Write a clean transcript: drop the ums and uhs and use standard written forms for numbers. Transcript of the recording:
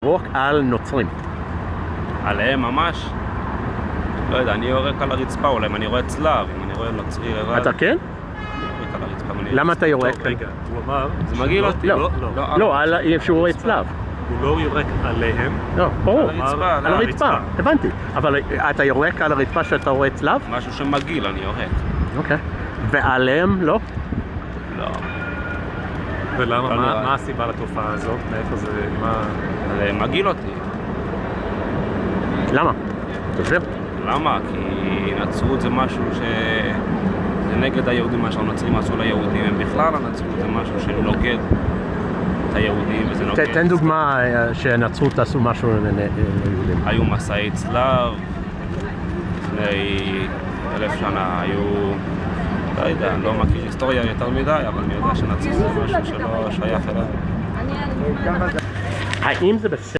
ירוק על נוצרים? עליהם ממש? לא יודע, אני יורק על הרצפה, אולי אם אני רואה צלב, אם אני רואה נוצרי לבד. אתה כן? יורק על הרצפה. למה אתה יורק? רגע, הוא אמר... זה מגעיל אותי. לא, על שהוא רואה צלב. הוא לא יורק עליהם. לא, ברור. הרצפה, על הרצפה, הבנתי. אבל אתה יורק על הרצפה שאתה רואה צלב? משהו שמגעיל, אני יורק. אוקיי. ועליהם לא? לא. ולמה? לא, מה הסיבה לתופעה הזאת? מאיפה זה... זה מגעיל אותי. למה? תסביר. למה? כי נצרות זה משהו זה נגד היהודים, מה שהנוצרים עשו ליהודים. הם בכלל הנצרות זה משהו שנוגד את היהודים וזה נוגד. תן דוגמה שנצרות עשו משהו ליהודים. היו מסעי צלב, לפני 1000 שנה היו... לא יודע, אני לא מכיר היסטוריה יותר מדי, אבל אני יודע שנצרות זה משהו שלא שייך אליו. האם זה בסדר?